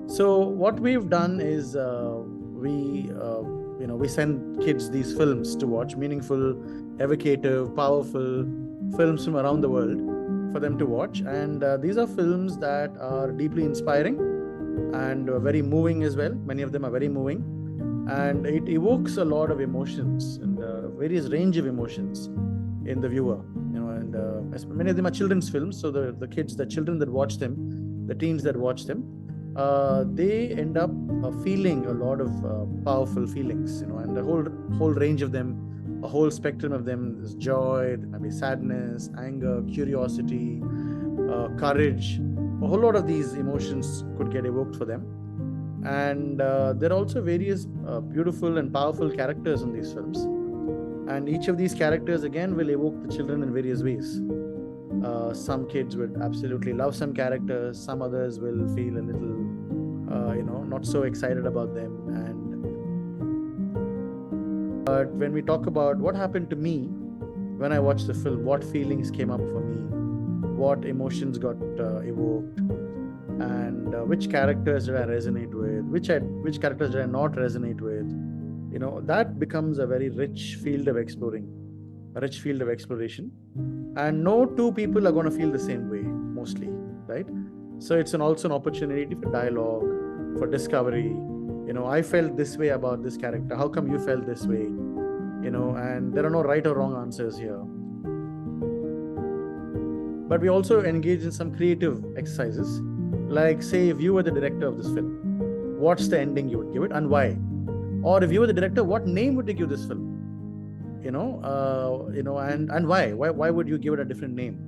So what we've done is we send kids these films to watch, meaningful, evocative, powerful films from around the world for them to watch. And these are films that are deeply inspiring and very moving as well. Many of them are very moving, and it evokes a lot of emotions and various range of emotions in the viewer. And many of them are children's films, so the kids, the children that watch them, the teens that watch them, they end up feeling a lot of powerful feelings, and the whole range of them, a whole spectrum of them is joy, maybe sadness, anger, curiosity, courage. A whole lot of these emotions could get evoked for them. And there are also various beautiful and powerful characters in these films. And each of these characters, again, will evoke the children in various ways. Some kids would absolutely love some characters. Some others will feel a little, not so excited about them. But when we talk about what happened to me when I watched the film, what feelings came up for me, what emotions got evoked, and which characters did I resonate with, which characters did I not resonate with, that becomes a very rich field of exploration. And no two people are going to feel the same way, mostly, right? So it's also an opportunity for dialogue, for discovery. I felt this way about this character. How come you felt this way? And there are no right or wrong answers here. But we also engage in some creative exercises. Like, say, if you were the director of this film, what's the ending you would give it and why? Or if you were the director, what name would you give this film? And why? Why would you give it a different name?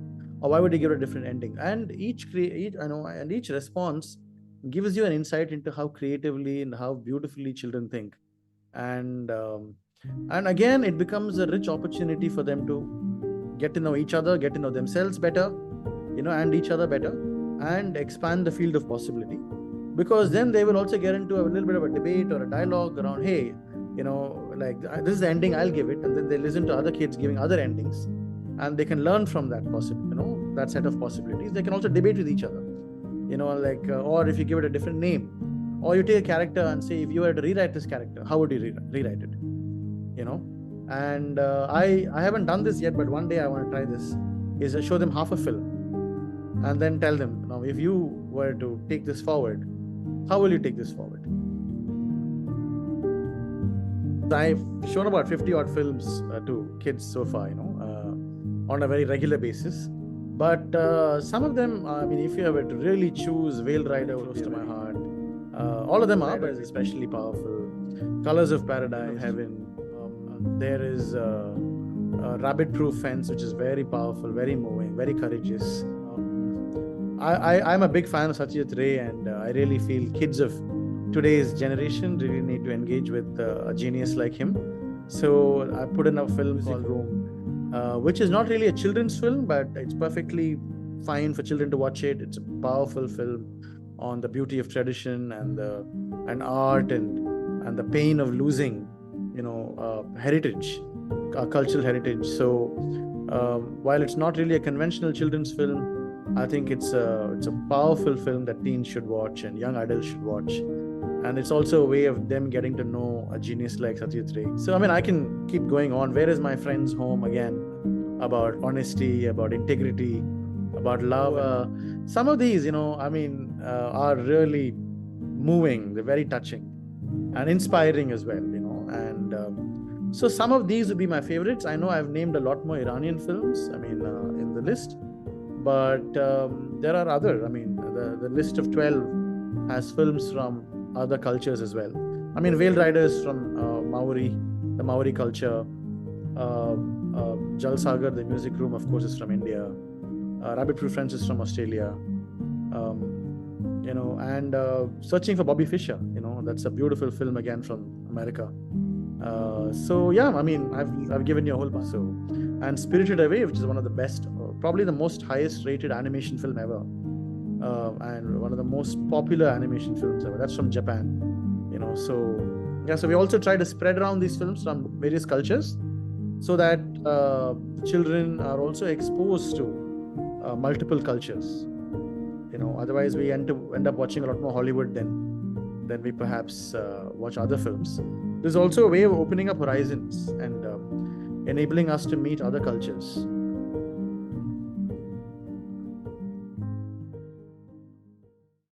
Or why would you give it a different ending? And each response gives you an insight into how creatively and how beautifully children think. And again, it becomes a rich opportunity for them to get to know each other, get to know themselves better, and each other better, and expand the field of possibility. Because then they will also get into a little bit of a debate or a dialogue around, hey, like, this is the ending, I'll give it. And then they listen to other kids giving other endings, and they can learn from that that set of possibilities. They can also debate with each other, or if you give it a different name, or you take a character and say, if you were to rewrite this character, how would you rewrite it? And I haven't done this yet, but one day I want to try this, is show them half a film and then tell them, now, if you were to take this forward, how will you take this forward? I've shown about 50 odd films to kids so far, on a very regular basis. But some of them, if you were to really choose, Whale Rider close to my heart. All of them are, but especially powerful. Colors of Paradise, Heaven. There is Rabbit Proof Fence, which is very powerful, very moving, very courageous. I'm a big fan of Satyajit Ray, and I really feel kids of today's generation really need to engage with a genius like him. So I put in a film called Room, which is not really a children's film, but it's perfectly fine for children to watch it. It's a powerful film on the beauty of tradition and art and the pain of losing, heritage, cultural heritage. So while it's not really a conventional children's film, I think it's a powerful film that teens should watch and young adults should watch. And it's also a way of them getting to know a genius like Satyajit Ray. So, I can keep going on. Where is My Friend's Home, again, about honesty, about integrity, about love. Some of these, are really moving. They're very touching and inspiring as well, And so some of these would be my favorites. I know I've named a lot more Iranian films, in the list. But there are other, the list of 12 has films from other cultures as well. Whale Riders from the Maori culture. Jal Sagar, the music room, of course, is from India. Rabbit Proof Fence is from Australia. And Searching for Bobby Fischer, that's a beautiful film again from America. I've given you a whole bunch. And Spirited Away, which is one of the best, probably the most highest rated animation film ever, and one of the most popular animation films ever. That's from Japan, So we also try to spread around these films from various cultures, so that children are also exposed to multiple cultures, Otherwise we end up watching a lot more Hollywood than we perhaps watch other films. There's also a way of opening up horizons and enabling us to meet other cultures.